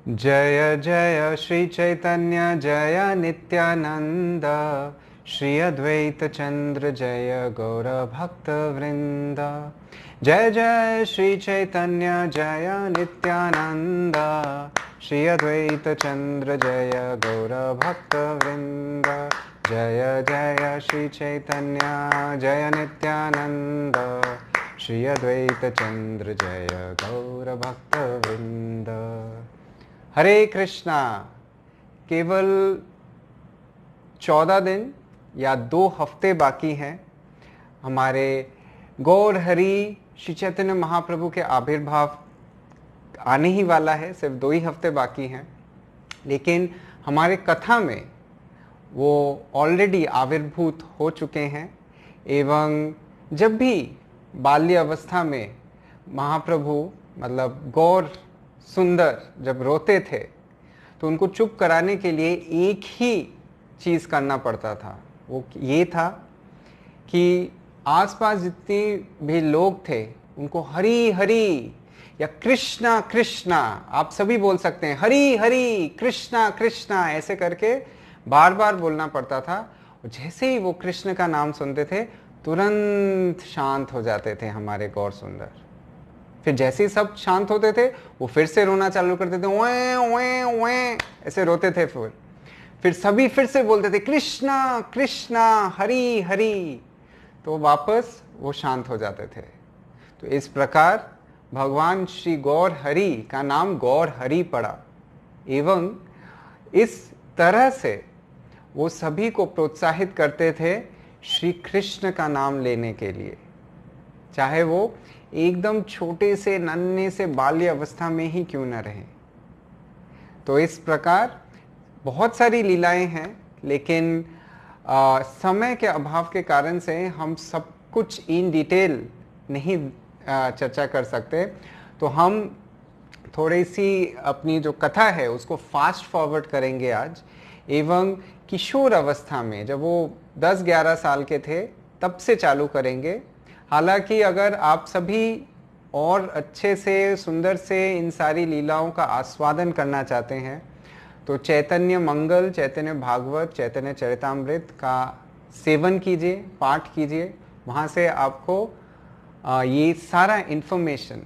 जय जय श्री चैतन्य जय नित्यानंद, श्री अद्वैत चंद्र जय गौर भक्त वृंद। जय जय श्री चैतन्य जय नित्यानंद, श्री अद्वैत चंद्र जय गौर भक्त वृंद। जय जय श्री चैतन्य जय नित्यानंद, श्री अद्वैत चंद्र जय गौर भक्त वृंद। हरे कृष्णा। केवल 14 दिन या 2 हफ्ते बाकी हैं हमारे गौर हरि श्री चैतन्य महाप्रभु के आविर्भाव आने ही वाला है। सिर्फ 2 ही हफ्ते बाकी हैं, लेकिन हमारे कथा में वो ऑलरेडी आविर्भूत हो चुके हैं। एवं जब भी बाल्य अवस्था में महाप्रभु मतलब गौर सुंदर जब रोते थे तो उनको चुप कराने के लिए एक ही चीज़ करना पड़ता था। वो ये था कि आसपास जितने भी लोग थे उनको हरि हरि या कृष्णा कृष्णा, आप सभी बोल सकते हैं, हरि हरि कृष्णा कृष्णा, ऐसे करके बार बार बोलना पड़ता था। और जैसे ही वो कृष्ण का नाम सुनते थे तुरंत शांत हो जाते थे हमारे गौर सुंदर। फिर जैसे ही सब शांत होते थे वो फिर से रोना चालू करते थे, ओए ओए ओए ऐसे रोते थे। फिर सभी फिर से बोलते थे कृष्णा कृष्णा हरि हरि, तो वापस वो शांत हो जाते थे। तो इस प्रकार भगवान श्री गौर हरि का नाम गौर हरि पड़ा। एवं इस तरह से वो सभी को प्रोत्साहित करते थे श्री कृष्ण का नाम लेने के लिए, चाहे वो एकदम छोटे से नन्हे से बाल्य अवस्था में ही क्यों न रहे। तो इस प्रकार बहुत सारी लीलाएं हैं, लेकिन समय के अभाव के कारण से हम सब कुछ इन डिटेल नहीं चर्चा कर सकते। तो हम थोड़ी सी अपनी जो कथा है उसको फास्ट फॉरवर्ड करेंगे आज। एवं किशोर अवस्था में जब वो 10-11 साल के थे तब से चालू करेंगे। हालांकि अगर आप सभी और अच्छे से सुंदर से इन सारी लीलाओं का आस्वादन करना चाहते हैं तो चैतन्य मंगल, चैतन्य भागवत, चैतन्य चरितामृत का सेवन कीजिए, पाठ कीजिए। वहाँ से आपको ये सारा इन्फॉर्मेशन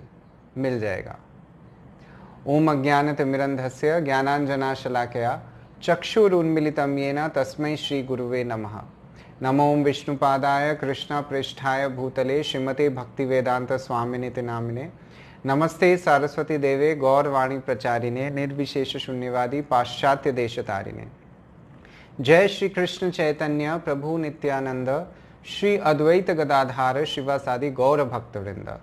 मिल जाएगा। ओम अज्ञानतिमिरन्धस्य ज्ञानांजनाशलाकया चक्षुरुन्मीलितं येन तस्मै श्री गुरुवे नमः। नमो विष्णुपादाय कृष्ण पृष्ठाय भूतले श्रीमते भक्तिवेदांत स्वामिनिति नामिने। नमस्ते सारस्वती देवे गौरवाणी प्रचारिणे निर्विशेष शून्यवादी पाश्चात्य देशतारिणे। जय श्री कृष्ण चैतन्य प्रभु नित्यानंद, श्री अद्वैत गदाधार शिवासादि गौर भक्तवृंद।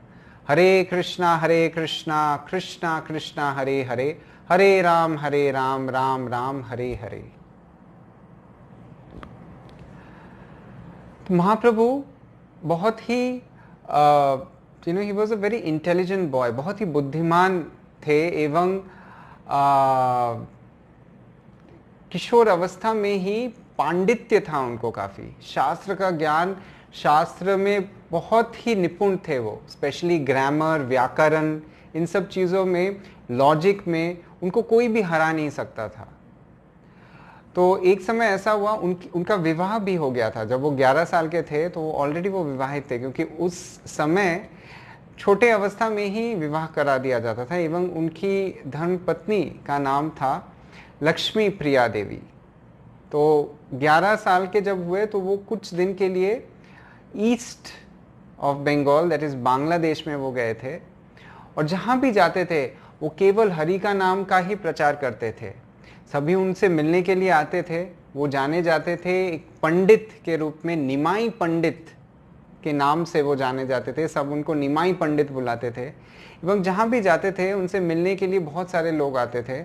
हरे कृष्णा कृष्णा कृष्णा हरे हरे, हरे राम राम राम हरे हरे। महाप्रभु बहुत ही he was a very intelligent boy, बहुत ही बुद्धिमान थे। एवं किशोर अवस्था में ही पांडित्य था उनको, काफ़ी शास्त्र का ज्ञान, शास्त्र में बहुत ही निपुण थे वो, स्पेशली ग्रामर, व्याकरण, इन सब चीज़ों में, लॉजिक में उनको कोई भी हरा नहीं सकता था। तो एक समय ऐसा हुआ उनका विवाह भी हो गया था। जब वो 11 साल के थे तो ऑलरेडी वो विवाहित थे, क्योंकि उस समय छोटे अवस्था में ही विवाह करा दिया जाता था। एवं उनकी धर्मपत्नी का नाम था लक्ष्मी प्रिया देवी। तो 11 साल के जब हुए तो वो कुछ दिन के लिए east of Bengal, that is Bangladesh में वो गए थे। और जहाँ भी जाते थे वो केवल हरि का नाम का ही प्रचार करते थे। सभी उनसे मिलने के लिए आते थे। वो जाने जाते थे एक पंडित के रूप में, निमाई पंडित के नाम से वो जाने जाते थे। सब उनको निमाई पंडित बुलाते थे। एवं जहाँ भी जाते थे उनसे मिलने के लिए बहुत सारे लोग आते थे।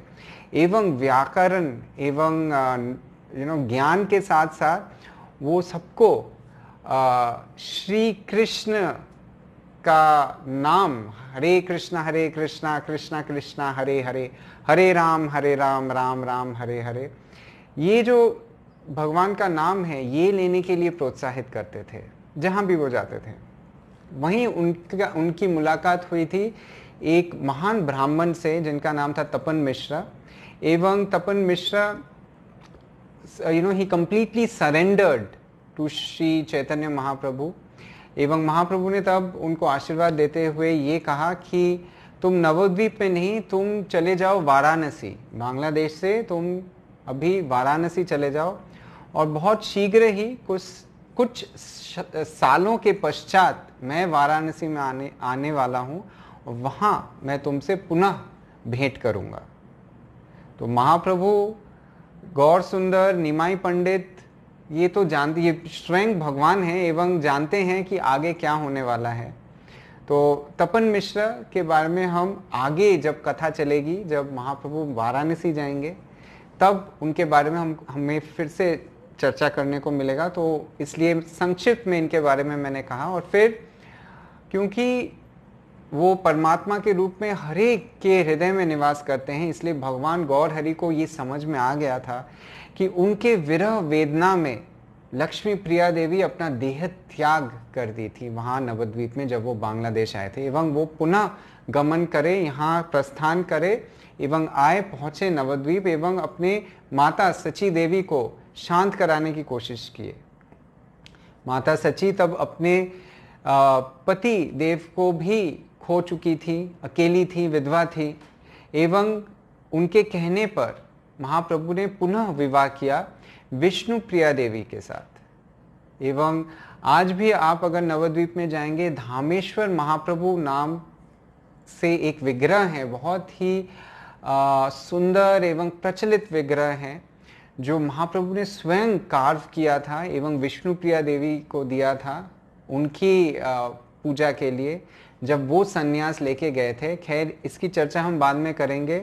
एवं व्याकरण एवं ज्ञान के साथ साथ वो सबको श्री कृष्ण का नाम, हरे कृष्णा कृष्णा कृष्णा हरे हरे, हरे राम राम राम हरे हरे, ये जो भगवान का नाम है ये लेने के लिए प्रोत्साहित करते थे जहाँ भी वो जाते थे। वहीं उनकी मुलाकात हुई थी एक महान ब्राह्मण से जिनका नाम था तपन मिश्रा। एवं तपन Mishra he completely surrendered to Shri Chaitanya Mahaprabhu. एवं महाप्रभु ने तब उनको आशीर्वाद देते हुए ये कहा कि तुम नवद्वीप में नहीं, तुम चले जाओ वाराणसी, बांग्लादेश से तुम अभी वाराणसी चले जाओ, और बहुत शीघ्र ही कुछ सालों के पश्चात मैं वाराणसी में आने वाला हूँ, और वहाँ मैं तुमसे पुनः भेंट करूँगा। तो महाप्रभु, गौर सुंदर, निमाई पंडित ये तो जानते, ये स्वयं भगवान हैं एवं जानते हैं कि आगे क्या होने वाला है। तो तपन मिश्रा के बारे में हम आगे जब कथा चलेगी, जब महाप्रभु वाराणसी जाएंगे, तब उनके बारे में हमें फिर से चर्चा करने को मिलेगा। तो इसलिए संक्षिप्त में इनके बारे में मैंने कहा। और फिर क्योंकि वो परमात्मा के रूप में हर एक के हृदय में निवास करते हैं, इसलिए भगवान गौर हरि को ये समझ में आ गया था कि उनके विरह वेदना में लक्ष्मी प्रिया देवी अपना देह त्याग कर दी थी वहाँ नवद्वीप में, जब वो बांग्लादेश आए थे, एवं वो पुनः गमन करे, यहाँ प्रस्थान करे एवं आए, पहुँचे नवद्वीप एवं अपने माता सची देवी को शांत कराने की कोशिश किए। माता सची तब अपने पति देव को भी खो चुकी थी, अकेली थी, विधवा थी, एवं उनके कहने पर महाप्रभु ने पुनः विवाह किया विष्णु प्रिया देवी के साथ। एवं आज भी आप अगर नवद्वीप में जाएंगे, धामेश्वर महाप्रभु नाम से एक विग्रह है, बहुत ही सुंदर एवं प्रचलित विग्रह है, जो महाप्रभु ने स्वयं कार्व किया था एवं विष्णु प्रिया देवी को दिया था उनकी पूजा के लिए, जब वो संन्यास लेके गए थे। खैर, इसकी चर्चा हम बाद में करेंगे,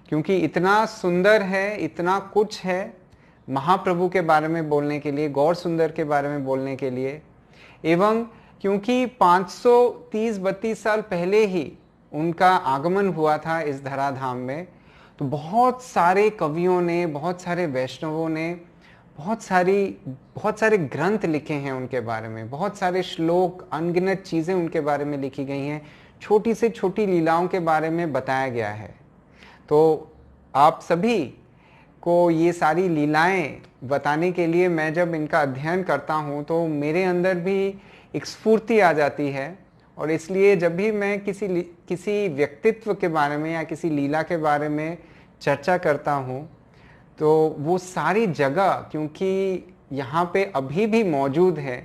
क्योंकि इतना सुंदर है, इतना कुछ है महाप्रभु के बारे में बोलने के लिए, गौर सुंदर के बारे में बोलने के लिए। एवं क्योंकि 530-32 साल पहले ही उनका आगमन हुआ था इस धराधाम में, तो बहुत सारे कवियों ने, बहुत सारे वैष्णवों ने बहुत सारे ग्रंथ लिखे हैं उनके बारे में, बहुत सारे श्लोक, अनगिनत चीज़ें उनके बारे में लिखी गई हैं, छोटी से छोटी लीलाओं के बारे में बताया गया है। तो आप सभी को ये सारी लीलाएं बताने के लिए मैं जब इनका अध्ययन करता हूँ तो मेरे अंदर भी एक स्फूर्ति आ जाती है, और इसलिए जब भी मैं किसी व्यक्तित्व के बारे में या किसी लीला के बारे में चर्चा करता हूँ, तो वो सारी जगह क्योंकि यहाँ पे अभी भी मौजूद है,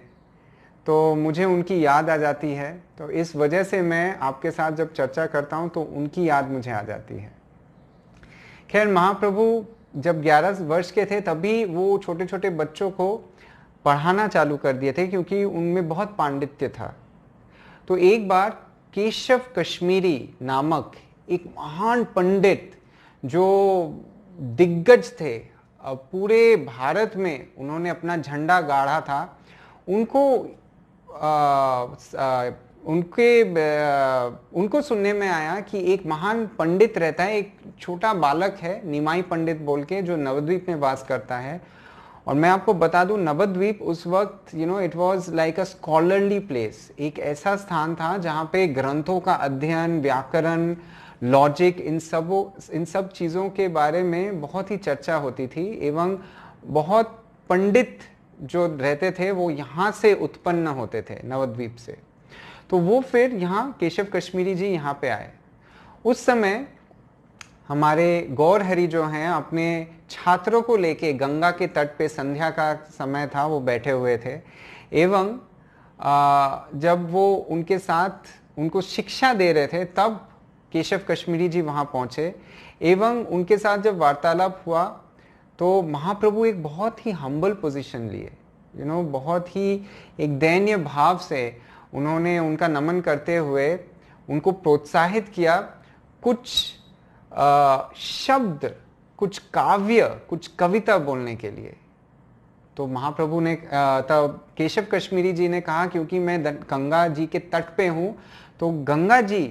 तो मुझे उनकी याद आ जाती है। तो इस वजह से मैं आपके साथ जब चर्चा करता हूँ तो उनकी याद मुझे आ जाती है। खैर, महाप्रभु जब 11 वर्ष के थे तभी वो छोटे छोटे बच्चों को पढ़ाना चालू कर दिए थे, क्योंकि उनमें बहुत पांडित्य था। तो एक बार केशव कश्मीरी नामक एक महान पंडित, जो दिग्गज थे, पूरे भारत में उन्होंने अपना झंडा गाड़ा था, उनको सुनने में आया कि एक महान पंडित रहता है, एक छोटा बालक है निमाई पंडित बोल के, जो नवद्वीप में वास करता है। और मैं आपको बता दूं, नवद्वीप उस वक्त it was like a scholarly place, एक ऐसा स्थान था जहाँ पे ग्रंथों का अध्ययन, व्याकरण, लॉजिक, इन सब चीज़ों के बारे में बहुत ही चर्चा होती थी, एवं बहुत पंडित जो रहते थे वो यहाँ से उत्पन्न होते थे, नवद्वीप से। तो वो फिर यहाँ केशव कश्मीरी जी यहाँ पे आए। उस समय हमारे गौर हरि जो हैं अपने छात्रों को लेके गंगा के तट पे, संध्या का समय था, वो बैठे हुए थे, एवं जब वो उनके साथ उनको शिक्षा दे रहे थे, तब केशव कश्मीरी जी वहाँ पहुँचे, एवं उनके साथ जब वार्तालाप हुआ तो महाप्रभु एक बहुत ही हम्बल पोजीशन लिए, बहुत ही एक दयनीय भाव से उन्होंने उनका नमन करते हुए उनको प्रोत्साहित किया, कुछ शब्द, कुछ काव्य, कुछ कविता बोलने के लिए। तो महाप्रभु ने तब केशव कश्मीरी जी ने कहा, क्योंकि मैं गंगा जी के तट पे हूँ, तो गंगा जी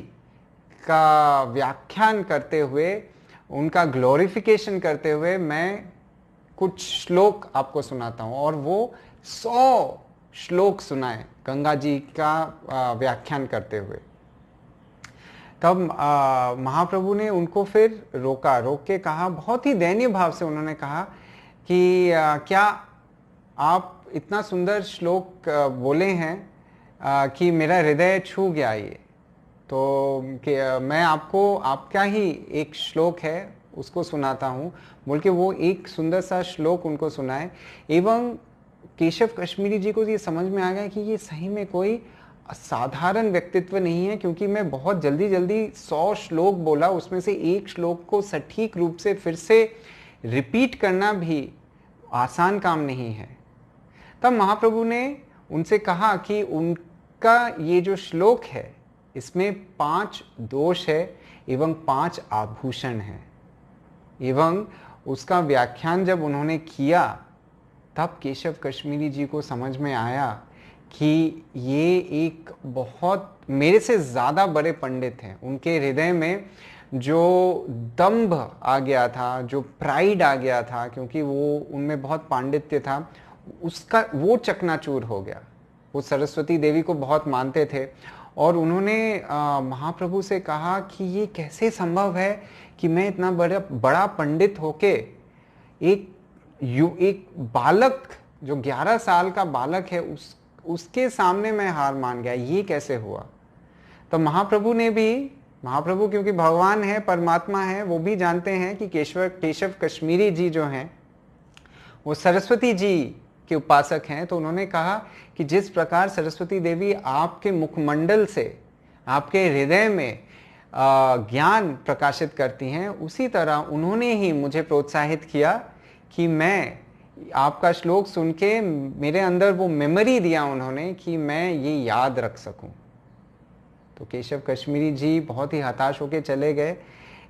का व्याख्यान करते हुए, उनका ग्लोरिफिकेशन करते हुए मैं कुछ श्लोक आपको सुनाता हूँ। और वो 100 श्लोक सुनाए गंगा जी का व्याख्यान करते हुए। तब महाप्रभु ने उनको फिर रोक के कहा, बहुत ही दयनीय भाव से उन्होंने कहा कि क्या आप इतना सुंदर श्लोक बोले हैं कि मेरा हृदय छू गया ये, तो कि मैं आपको आपका ही एक श्लोक है उसको सुनाता हूँ बोल के वो एक सुंदर सा श्लोक उनको सुनाए। एवं केशव कश्मीरी जी को ये समझ में आ गया कि ये सही में कोई साधारण व्यक्तित्व नहीं है, क्योंकि मैं बहुत जल्दी 100 श्लोक बोला, उसमें से एक श्लोक को सटीक रूप से फिर से रिपीट करना भी आसान काम नहीं है। तब महाप्रभु ने उनसे कहा कि उनका ये जो श्लोक है इसमें 5 दोष है एवं 5 आभूषण हैं। एवं उसका व्याख्यान जब उन्होंने किया तब केशव कश्मीरी जी को समझ में आया कि ये एक बहुत मेरे से ज़्यादा बड़े पंडित हैं। उनके हृदय में जो दंभ आ गया था, जो प्राइड आ गया था, क्योंकि वो उनमें बहुत पांडित्य था, उसका वो चकनाचूर हो गया। वो सरस्वती देवी को बहुत मानते थे और उन्होंने महाप्रभु से कहा कि ये कैसे संभव है कि मैं इतना बड़ा पंडित होके एक बालक जो 11 साल का बालक है उसके सामने मैं हार मान गया, ये कैसे हुआ। तो महाप्रभु क्योंकि भगवान है, परमात्मा है, वो भी जानते हैं कि केशव कश्मीरी जी जो हैं वो सरस्वती जी के उपासक हैं। तो उन्होंने कहा कि जिस प्रकार सरस्वती देवी आपके मुखमंडल से आपके हृदय में ज्ञान प्रकाशित करती हैं, उसी तरह उन्होंने ही मुझे प्रोत्साहित किया कि मैं आपका श्लोक सुन के मेरे अंदर वो मेमोरी दिया उन्होंने कि मैं ये याद रख सकूं। तो केशव कश्मीरी जी बहुत ही हताश होकर चले गए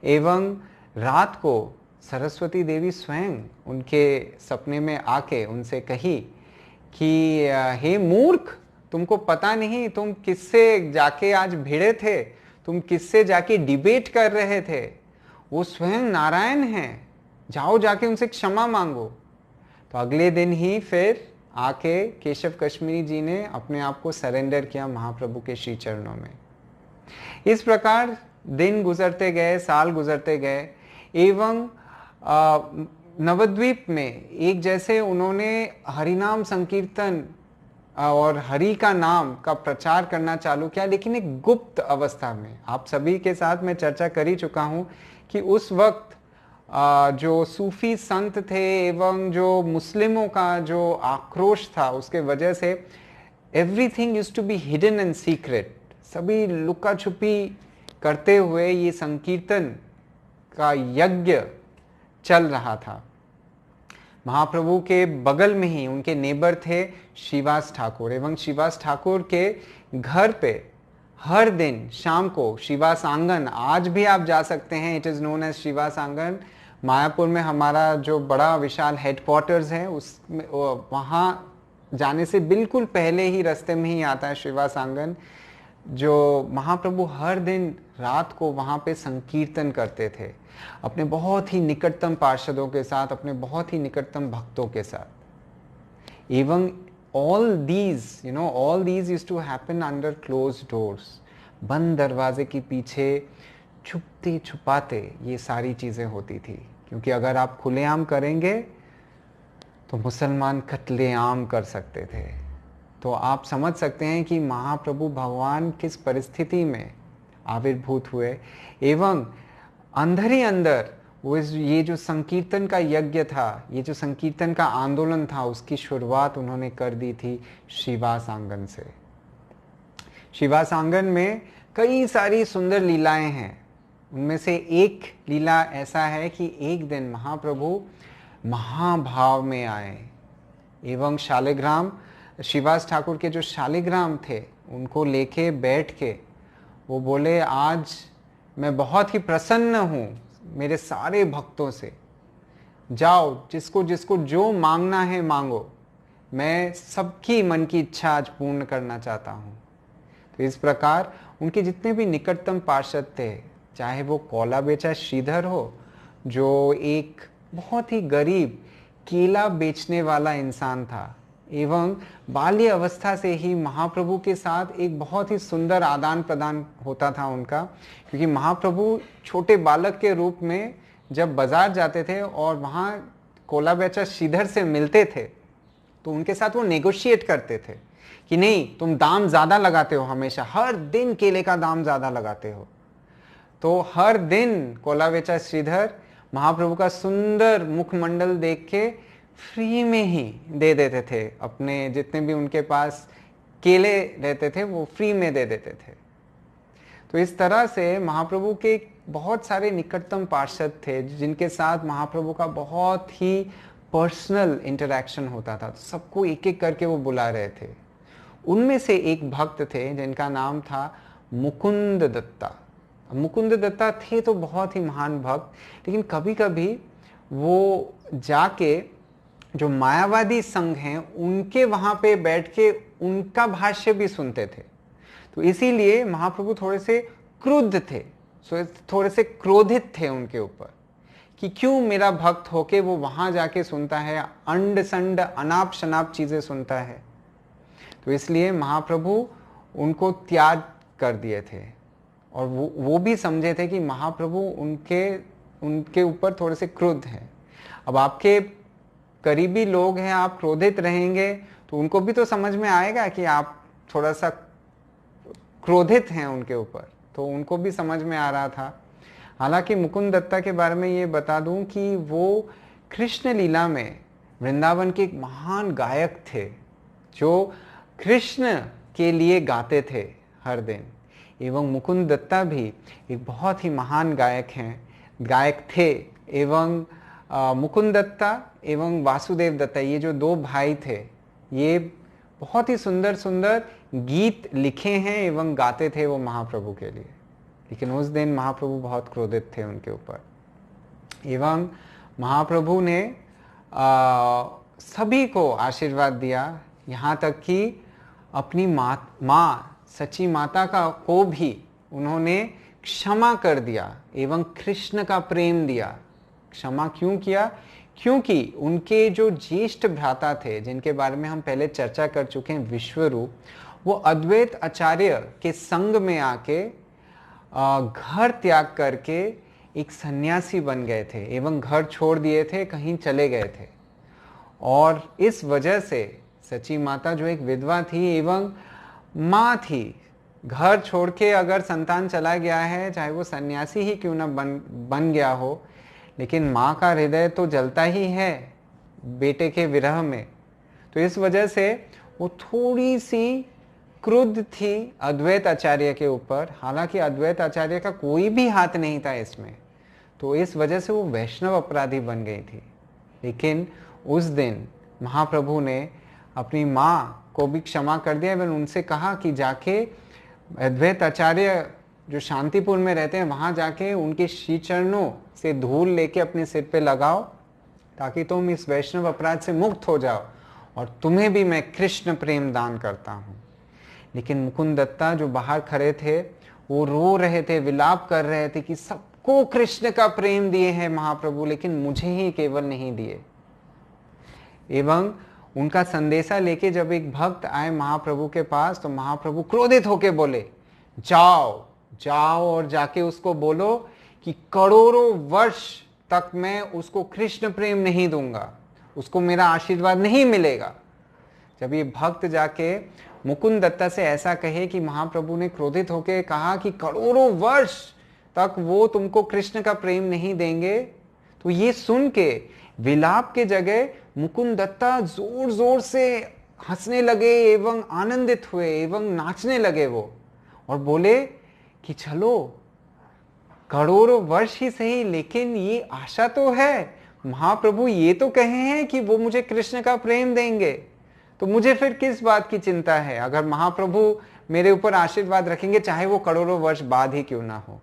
एवं रात को सरस्वती देवी स्वयं उनके सपने में आके उनसे कही कि हे मूर्ख, तुमको पता नहीं तुम किससे जाके आज भिड़े थे, तुम किससे जाके डिबेट कर रहे थे, वो स्वयं नारायण हैं, जाओ जाके उनसे क्षमा मांगो। तो अगले दिन ही फिर आके केशव कश्मीरी जी ने अपने आप को सरेंडर किया महाप्रभु के श्री चरणों में। इस प्रकार दिन गुजरते गए, साल गुजरते गए एवं नवद्वीप में एक जैसे उन्होंने हरिनाम संकीर्तन और हरि का नाम का प्रचार करना चालू किया, लेकिन एक गुप्त अवस्था में। आप सभी के साथ मैं चर्चा कर ही चुका हूं कि उस वक्त जो सूफी संत थे एवं जो मुस्लिमों का जो आक्रोश था, उसके वजह से everything used to be hidden and secret. सभी लुका छुपी करते हुए ये संकीर्तन का यज्ञ चल रहा था। महाप्रभु के बगल में ही उनके नेबर थे श्रीवास ठाकुर, एवं श्रीवास ठाकुर के घर पे हर दिन शाम को श्रीवास आंगन, आज भी आप जा सकते हैं, it is known as Srivas Angan. Mayapur में हमारा जो बड़ा विशाल हेडक्वार्टर्स है, उसमें वहाँ जाने से बिल्कुल पहले ही रास्ते में ही आता है श्रीवास आंगन, जो महाप्रभु हर दिन रात को वहाँ पे संकीर्तन करते थे अपने बहुत ही निकटतम पार्षदों के साथ, अपने बहुत ही निकटतम भक्तों के साथ। एवं all these used to happen under closed doors, बंद दरवाजे के पीछे छुपते छुपाते ये सारी चीज़ें होती थी, क्योंकि अगर आप खुलेआम करेंगे तो मुसलमान कत्लेआम कर सकते थे। तो आप समझ सकते हैं कि महाप्रभु भगवान किस परिस्थिति में आविर्भूत हुए। एवं अंदर ही अंदर वो ये जो संकीर्तन का यज्ञ था, ये जो संकीर्तन का आंदोलन था, उसकी शुरुआत उन्होंने कर दी थी श्रीवास आंगन से। श्रीवास आंगन में कई सारी सुंदर लीलाएं हैं। उनमें से एक लीला ऐसा है कि एक दिन महाप्रभु महाभाव में आए एवं शालिग्राम, श्रीवास ठाकुर के जो शालिग्राम थे उनको लेके बैठ के वो बोले, आज मैं बहुत ही प्रसन्न हूँ मेरे सारे भक्तों से, जाओ जिसको जिसको जो मांगना है मांगो, मैं सबकी मन की इच्छा आज पूर्ण करना चाहता हूँ। तो इस प्रकार उनके जितने भी निकटतम पार्षद थे, चाहे वो कौला बेचा श्रीधर हो, जो एक बहुत ही गरीब केला बेचने वाला इंसान था, एवं बाल्य अवस्था से ही महाप्रभु के साथ एक बहुत ही सुंदर आदान प्रदान होता था उनका, क्योंकि महाप्रभु छोटे बालक के रूप में जब बाजार जाते थे और वहाँ कोलाबेचा श्रीधर से मिलते थे तो उनके साथ वो नेगोशिएट करते थे कि नहीं, तुम दाम ज़्यादा लगाते हो, हमेशा हर दिन केले का दाम ज़्यादा लगाते हो। तो हर दिन कोलाबेचा श्रीधर महाप्रभु का सुंदर मुखमंडल देख के फ्री में ही दे देते थे, अपने जितने भी उनके पास केले रहते थे वो फ्री में दे देते थे। तो इस तरह से महाप्रभु के बहुत सारे निकटतम पार्षद थे जिनके साथ महाप्रभु का बहुत ही पर्सनल इंटरैक्शन होता था, सबको एक एक करके वो बुला रहे थे। उनमें से एक भक्त थे जिनका नाम था मुकुंद दत्ता। मुकुंद दत्ता थे तो बहुत ही महान भक्त, लेकिन कभी कभी वो जाके जो मायावादी संघ हैं उनके वहाँ पे बैठ के उनका भाष्य भी सुनते थे। तो इसीलिए महाप्रभु थोड़े से क्रुद्ध थे, थोड़े से क्रोधित थे उनके ऊपर कि क्यों मेरा भक्त होके वो वहाँ जाके सुनता है, अंड संड अनाप शनाप चीज़ें सुनता है। तो इसलिए महाप्रभु उनको त्याग कर दिए थे और वो भी समझे थे कि महाप्रभु उनके ऊपर थोड़े से क्रुद्ध हैं। अब आपके करीबी लोग हैं, आप क्रोधित रहेंगे तो उनको भी तो समझ में आएगा कि आप थोड़ा सा क्रोधित हैं उनके ऊपर, तो उनको भी समझ में आ रहा था। हालांकि मुकुंद दत्ता के बारे में ये बता दूं कि वो कृष्ण लीला में वृंदावन के एक महान गायक थे जो कृष्ण के लिए गाते थे हर दिन। एवं मुकुंद दत्ता भी एक बहुत ही महान गायक थे। एवं मुकुंद दत्ता एवं वासुदेव दत्ता, ये जो दो भाई थे, ये बहुत ही सुंदर सुंदर गीत लिखे हैं एवं गाते थे वो महाप्रभु के लिए। लेकिन उस दिन महाप्रभु बहुत क्रोधित थे उनके ऊपर। एवं महाप्रभु ने सभी को आशीर्वाद दिया, यहाँ तक कि अपनी माँ सची माता को भी उन्होंने क्षमा कर दिया एवं कृष्ण का प्रेम दिया। क्षमा क्यों किया? क्योंकि उनके जो ज्येष्ठ भ्राता थे जिनके बारे में हम पहले चर्चा कर चुके हैं, विश्वरूप, वो अद्वैत आचार्य के संग में आके घर त्याग करके एक सन्यासी बन गए थे एवं घर छोड़ दिए थे, कहीं चले गए थे। और इस वजह से सची माता जो एक विधवा थी एवं माँ थी, घर छोड़ के अगर संतान चला गया है, चाहे वो सन्यासी ही क्यों ना बन गया हो, लेकिन माँ का हृदय तो जलता ही है बेटे के विरह में। तो इस वजह से वो थोड़ी सी क्रुद्ध थी अद्वैत आचार्य के ऊपर। हालांकि अद्वैत आचार्य का कोई भी हाथ नहीं था इसमें, तो इस वजह से वो वैष्णव अपराधी बन गई थी। लेकिन उस दिन महाप्रभु ने अपनी माँ को भी क्षमा कर दिया एवं उनसे कहा कि जाके अद्वैत आचार्य जो शांतिपुर में रहते हैं वहाँ जाके उनके श्री चरणों से धूल लेके अपने सिर पे लगाओ, ताकि तुम इस वैष्णव अपराध से मुक्त हो जाओ और तुम्हें भी मैं कृष्ण प्रेम दान करता हूँ। लेकिन मुकुंद दत्ता जो बाहर खड़े थे वो रो रहे थे, विलाप कर रहे थे कि सबको कृष्ण का प्रेम दिए हैं महाप्रभु, लेकिन मुझे ही केवल नहीं दिए। एवं उनका संदेशा लेके जब एक भक्त आए महाप्रभु के पास तो महाप्रभु क्रोधित होके बोले, जाओ जाओ और जाके उसको बोलो कि करोड़ों वर्ष तक मैं उसको कृष्ण प्रेम नहीं दूंगा, उसको मेरा आशीर्वाद नहीं मिलेगा। जब ये भक्त जाके मुकुंद दत्ता से ऐसा कहे कि महाप्रभु ने क्रोधित होकर कहा कि करोड़ों वर्ष तक वो तुमको कृष्ण का प्रेम नहीं देंगे, तो ये सुन के विलाप के जगह मुकुंद दत्ता जोर जोर से हंसने लगे एवं आनंदित हुए एवं नाचने लगे वो, और बोले कि चलो करोड़ों वर्ष ही सही, लेकिन ये आशा तो है, महाप्रभु ये तो कहे हैं कि वो मुझे कृष्ण का प्रेम देंगे, तो मुझे फिर किस बात की चिंता है। अगर महाप्रभु मेरे ऊपर आशीर्वाद रखेंगे चाहे वो करोड़ों वर्ष बाद ही क्यों ना हो।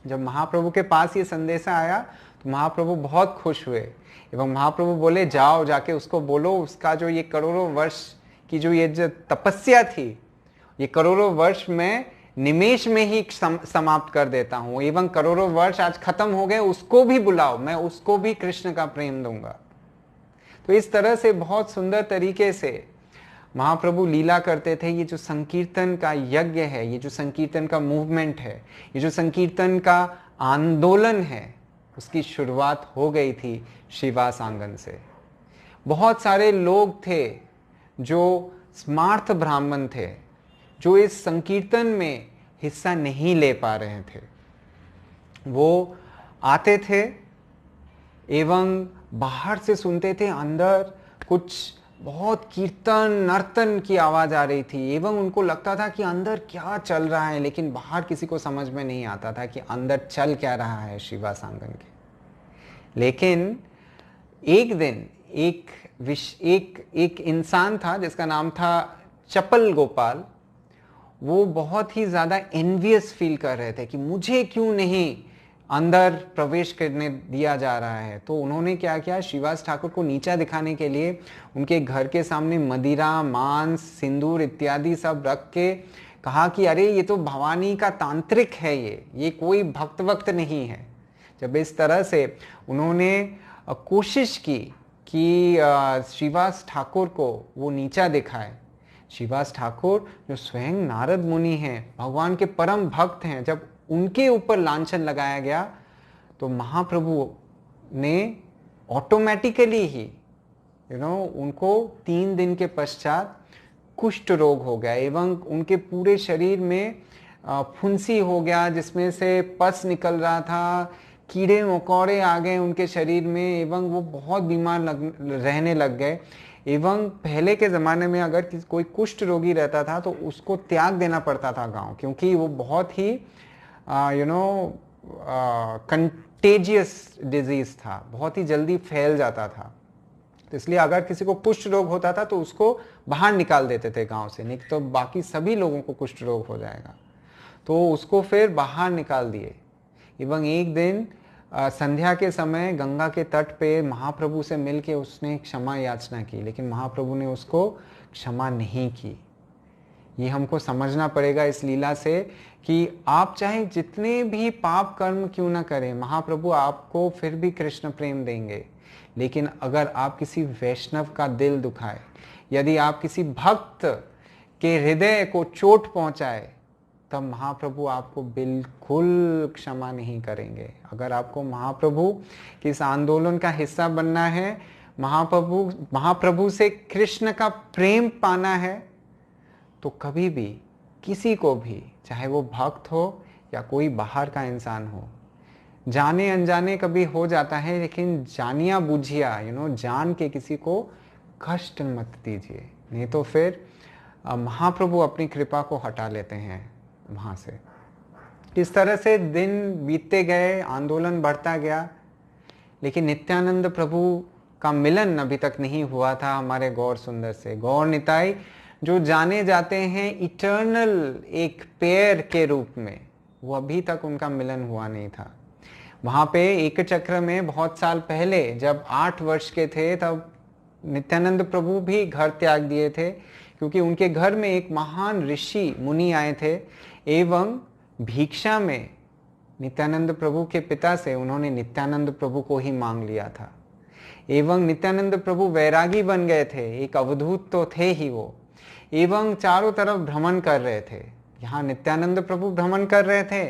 जब महाप्रभु के पास ये संदेशा आया तो महाप्रभु बहुत खुश हुए एवं महाप्रभु बोले, जाओ जाके उसको बोलो उसका जो ये करोड़ों वर्ष की जो ये जो तपस्या थी, ये करोड़ों वर्ष में निमेष में ही समाप्त कर देता हूं एवं करोड़ों वर्ष आज खत्म हो गए, उसको भी बुलाओ, मैं उसको भी कृष्ण का प्रेम दूंगा। तो इस तरह से बहुत सुंदर तरीके से महाप्रभु लीला करते थे, ये जो संकीर्तन का यज्ञ है, ये जो संकीर्तन का मूवमेंट है, ये जो संकीर्तन का आंदोलन है, उसकी शुरुआत हो गई थी श्रीवास आंगन से। बहुत सारे लोग थे जो स्मार्थ ब्राह्मण थे, जो इस संकीर्तन में हिस्सा नहीं ले पा रहे थे। वो आते थे एवं बाहर से सुनते थे, अंदर कुछ बहुत कीर्तन नर्तन की आवाज आ रही थी एवं उनको लगता था कि अंदर क्या चल रहा है, लेकिन बाहर किसी को समझ में नहीं आता था कि अंदर चल क्या रहा है श्रीवास आंगन के। लेकिन एक दिन एक इंसान था जिसका नाम था चपल गोपाल। वो बहुत ही ज्यादा एनवियस फील कर रहे थे कि मुझे क्यों नहीं अंदर प्रवेश करने दिया जा रहा है। तो उन्होंने क्या किया, श्रीवास ठाकुर को नीचा दिखाने के लिए उनके घर के सामने मदिरा, मांस, सिंदूर इत्यादि सब रख के कहा कि अरे ये तो भवानी का तांत्रिक है, ये कोई भक्त वक्त नहीं है। जब इस तरह से उन्होंने कोशिश की कि श्रीवास ठाकुर को वो नीचा दिखाए, श्रीवास ठाकुर जो स्वयं नारद मुनि हैं, भगवान के परम भक्त हैं, जब उनके ऊपर लांछन लगाया गया तो महाप्रभु ने ऑटोमेटिकली ही उनको 3 दिन के पश्चात कुष्ठ रोग हो गया एवं उनके पूरे शरीर में फुंसी हो गया, जिसमें से पस निकल रहा था, कीड़े मकोड़े आ गए उनके शरीर में एवं वो बहुत बीमार रहने लग गए। एवं पहले के ज़माने में अगर कोई कुष्ठ रोगी रहता था तो उसको त्याग देना पड़ता था गांव, क्योंकि वो बहुत ही कंटेजियस डिजीज था, बहुत ही जल्दी फैल जाता था। तो इसलिए अगर किसी को कुष्ठ रोग होता था तो उसको बाहर निकाल देते थे गांव से, नहीं तो बाकी सभी लोगों को कुष्ठ रोग हो जाएगा। तो उसको फिर बाहर निकाल दिए। एवं एक दिन संध्या के समय गंगा के तट पे महाप्रभु से मिलके उसने क्षमा याचना की, लेकिन महाप्रभु ने उसको क्षमा नहीं की। ये हमको समझना पड़ेगा इस लीला से कि आप चाहे जितने भी पाप कर्म क्यों ना करें, महाप्रभु आपको फिर भी कृष्ण प्रेम देंगे। लेकिन अगर आप किसी वैष्णव का दिल दुखाए, यदि आप किसी भक्त के हृदय को चोट पहुंचाए, तब महाप्रभु आपको बिल्कुल क्षमा नहीं करेंगे। अगर आपको महाप्रभु के इस आंदोलन का हिस्सा बनना है, महाप्रभु से कृष्ण का प्रेम पाना है, तो कभी भी किसी को भी, चाहे वो भक्त हो या कोई बाहर का इंसान हो, जाने अनजाने कभी हो जाता है, लेकिन जानिया बुझिया जान के किसी को कष्ट मत दीजिए, नहीं तो फिर महाप्रभु अपनी कृपा को हटा लेते हैं वहाँ से। इस तरह से दिन बीतते गए, आंदोलन बढ़ता गया, लेकिन नित्यानंद प्रभु का मिलन अभी तक नहीं हुआ था हमारे गौर सुंदर से। गौर निताई जो जाने जाते हैं इटर्नल एक पेयर के रूप में, वो अभी तक उनका मिलन हुआ नहीं था। वहाँ पे एक चक्र में बहुत साल पहले जब 8 वर्ष के थे, तब नित्यानंद प्रभु भी घर त्याग दिए थे, क्योंकि उनके घर में एक महान ऋषि मुनि आए थे एवं भिक्षा में नित्यानंद प्रभु के पिता से उन्होंने नित्यानंद प्रभु को ही मांग लिया था। एवं नित्यानंद प्रभु वैरागी बन गए थे, एक अवधूत तो थे ही वो, एवं चारों तरफ भ्रमण कर रहे थे। यहाँ नित्यानंद प्रभु भ्रमण कर रहे थे,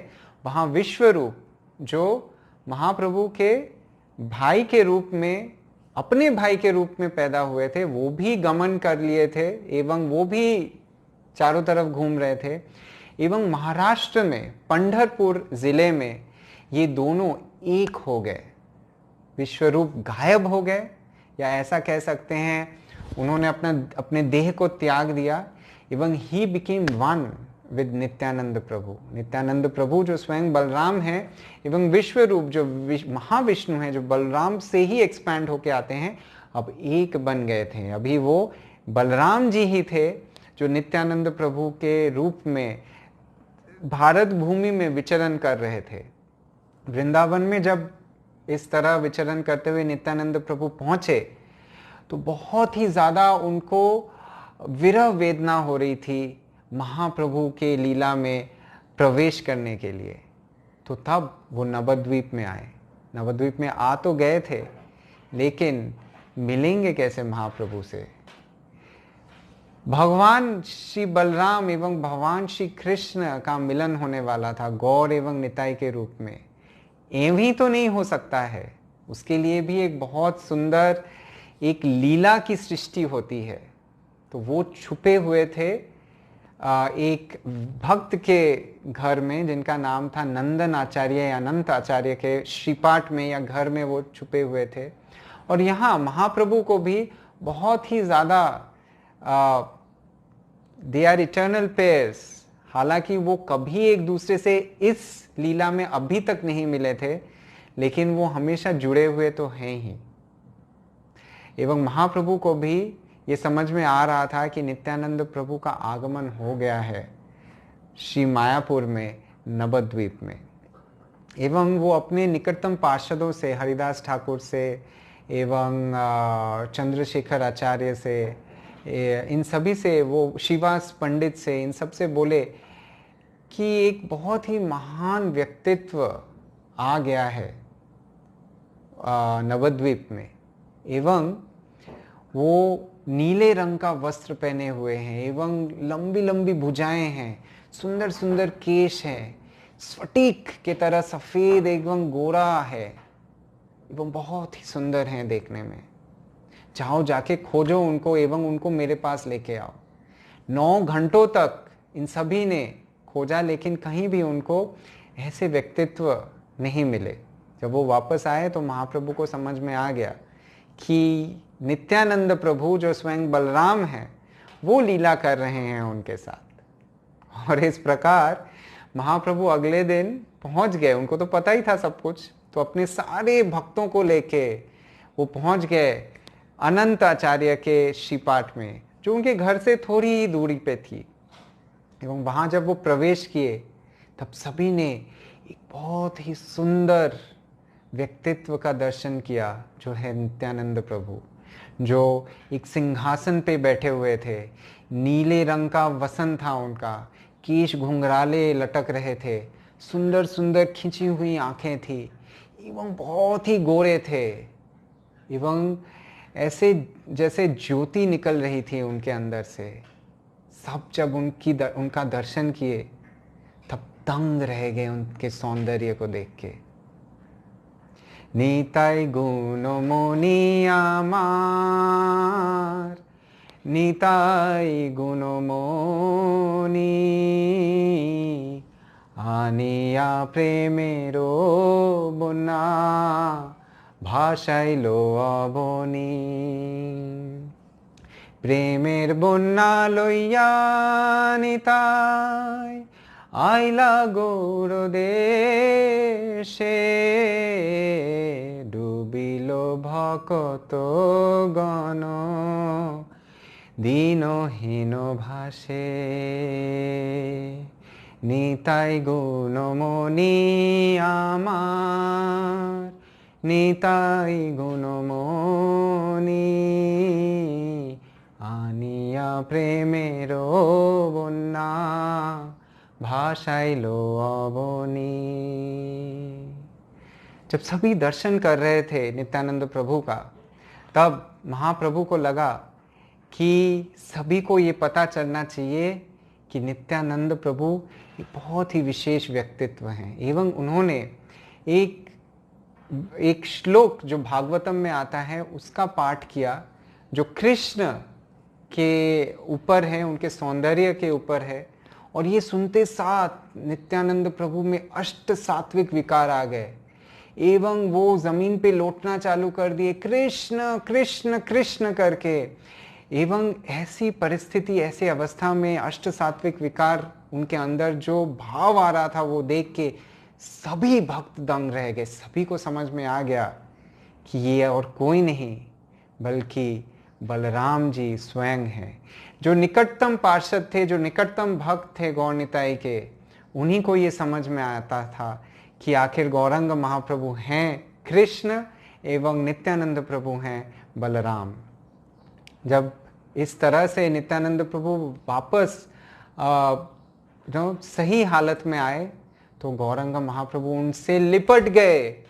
वहाँ विश्वरूप जो महाप्रभु के भाई के रूप में, अपने भाई के रूप में पैदा हुए थे, वो भी गमन कर लिए थे एवं वो भी चारों तरफ घूम रहे थे। एवं महाराष्ट्र में पंढरपुर जिले में ये दोनों एक हो गए, विश्वरूप गायब हो गए, या ऐसा कह सकते हैं उन्होंने अपने देह को त्याग दिया। एवं he became one with Nityananda Prabhu. Nityananda Prabhu जो स्वयं बलराम हैं एवं विश्वरूप जो महाविष्णु हैं, जो बलराम से ही एक्सपैंड होके आते हैं, अब एक बन गए थे। अभी वो बलराम जी ही थे जो नित्यानंद प्रभु के रूप में भारत भूमि में विचरण कर रहे थे। वृंदावन में जब इस तरह विचरण करते हुए नित्यानंद प्रभु पहुंचे तो बहुत ही ज्यादा उनको विरह वेदना हो रही थी महाप्रभु के लीला में प्रवेश करने के लिए। तो तब वो नवद्वीप में आए। नवद्वीप में आ तो गए थे, लेकिन मिलेंगे कैसे महाप्रभु से? भगवान श्री बलराम एवं भगवान श्री कृष्ण का मिलन होने वाला था गौर एवं निताई के रूप में। एवं ही तो नहीं हो सकता है, उसके लिए भी एक बहुत सुंदर एक लीला की सृष्टि होती है। तो वो छुपे हुए थे एक भक्त के घर में जिनका नाम था नंदन आचार्य या अनंत आचार्य के श्रीपाठ में या घर में वो छुपे हुए थे। और यहाँ महाप्रभु को भी बहुत ही ज़्यादा दे आर इटर्नल पेयर्स, हालांकि वो कभी एक दूसरे से इस लीला में अभी तक नहीं मिले थे, लेकिन वो हमेशा जुड़े हुए तो हैं ही। एवं महाप्रभु को भी ये समझ में आ रहा था कि नित्यानंद प्रभु का आगमन हो गया है श्री मायापुर में नवद्वीप में। एवं वो अपने निकटतम पार्षदों से, हरिदास ठाकुर से एवं चंद्रशेखर आचार्य से, इन सभी से, वो शिवास पंडित से, इन सब से बोले कि एक बहुत ही महान व्यक्तित्व आ गया है नवद्वीप में। एवं वो नीले रंग का वस्त्र पहने हुए हैं एवं लंबी लंबी भुजाएं हैं, सुंदर सुंदर केश हैं, स्फटिक के तरह सफेद एवं गोरा है एवं बहुत ही सुंदर हैं देखने में। जाओ जाके खोजो उनको एवं उनको मेरे पास लेके आओ। 9 घंटों तक इन सभी ने खोजा, लेकिन कहीं भी उनको ऐसे व्यक्तित्व नहीं मिले। जब वो वापस आए तो महाप्रभु को समझ में आ गया कि नित्यानंद प्रभु जो स्वयं बलराम हैं वो लीला कर रहे हैं उनके साथ। और इस प्रकार महाप्रभु अगले दिन पहुंच गए, उनको तो पता ही था सब कुछ, तो अपने सारे भक्तों को लेके वो पहुंच गए अनंत आचार्य के श्रीपाठ में, जो उनके घर से थोड़ी ही दूरी पे थी। एवं वहां जब वो प्रवेश किए तब सभी ने एक बहुत ही सुंदर व्यक्तित्व का दर्शन किया, जो है नित्यानंद प्रभु, जो एक सिंहासन पे बैठे हुए थे। नीले रंग का वसन था उनका, केश घुंघराले लटक रहे थे, सुंदर सुंदर खिंची हुई आंखें थी एवं बहुत ही गोरे थे एवं ऐसे जैसे ज्योति निकल रही थी उनके अंदर से। सब जब उनका दर्शन किए तब दंग रह गए उनके सौंदर्य को देख के। निताई गुणमणि आमार, निताई गुणमणि, आनिया प्रेमेरो बन्या भासाइलो अबनी। प्रेमेर बन्या लइया निताई आइला गौर देशे, डुबिलो भकत गण दीनहीन भाषे। निताई गुणमणि आमार, निताई गुणमणि, आनिया प्रेमेरो बन्या भासाइलो अबनी। जब सभी दर्शन कर रहे थे नित्यानंद प्रभु का, तब महाप्रभु को लगा कि सभी को ये पता चलना चाहिए कि नित्यानंद प्रभु एक बहुत ही विशेष व्यक्तित्व हैं। एवं उन्होंने एक श्लोक जो भागवतम में आता है उसका पाठ किया, जो कृष्ण के ऊपर है, उनके सौंदर्य के ऊपर है। और ये सुनते साथ नित्यानंद प्रभु में अष्ट सात्विक विकार आ गए एवं वो जमीन पे लौटना चालू कर दिए, कृष्ण कृष्ण कृष्ण करके। एवं ऐसी परिस्थिति, ऐसी अवस्था में अष्ट सात्विक विकार उनके अंदर जो भाव आ रहा था वो देख के सभी भक्त दंग रह गए। सभी को समझ में आ गया कि ये और कोई नहीं बल्कि बलराम जी स्वयं हैं। जो निकटतम पार्षद थे, जो निकटतम भक्त थे गौर निताई के, उन्हीं को ये समझ में आता था कि आखिर गौरंग महाप्रभु हैं कृष्ण एवं नित्यानंद प्रभु हैं बलराम। जब इस तरह से नित्यानंद प्रभु वापस जो सही हालत में आए तो गौरंग महाप्रभु उनसे लिपट गए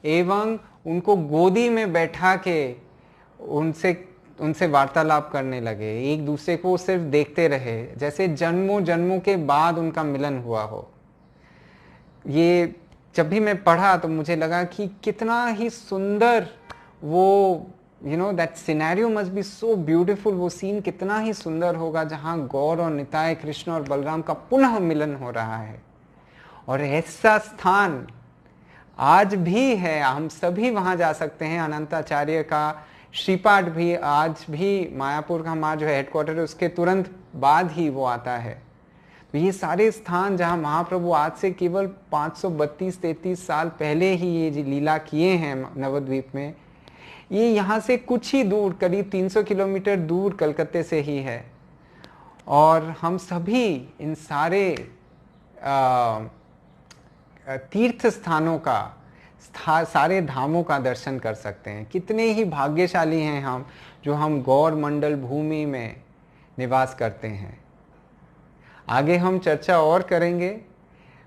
एवं उनको गोदी में बैठा के उनसे उनसे वार्तालाप करने लगे, एक दूसरे को सिर्फ देखते रहे, जैसे जन्मों जन्मों के बाद उनका मिलन हुआ हो। ये जब भी मैं पढ़ा तो मुझे लगा कि कितना ही सुंदर वो, that scenario must be so beautiful, वो सीन कितना ही सुंदर होगा जहाँ गौर और निताय, कृष्ण और बलराम का पुनः मिलन हो रहा है। और ऐसा स्थान आज भी है, हम सभी वहाँ जा सकते हैं। अनंताचार्य का श्रीपाठ भी आज भी मायापुर का हमारा जो हेडक्वार्टर है उसके तुरंत बाद ही वो आता है। तो ये सारे स्थान जहाँ महाप्रभु आज से केवल 532-33 साल पहले ही ये लीला किए हैं नवद्वीप में, ये यहाँ से कुछ ही दूर, करीब 300 किलोमीटर दूर कलकत्ते से ही है। और हम सभी इन सारे तीर्थ स्थानों का, सारे धामों का दर्शन कर सकते हैं। कितने ही भाग्यशाली हैं हम जो हम गौर मंडल भूमि में निवास करते हैं। आगे हम चर्चा और करेंगे।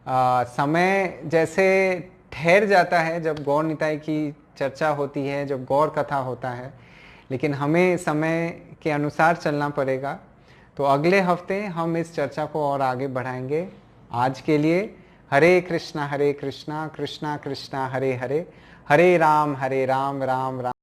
समय जैसे ठहर जाता है जब गौर निताई की चर्चा होती है, जब गौर कथा होता है, लेकिन हमें समय के अनुसार चलना पड़ेगा। तो अगले हफ्ते हम इस चर्चा को और आगे बढ़ाएंगे। आज के लिए हरे कृष्णा कृष्णा कृष्णा हरे हरे, हरे राम राम राम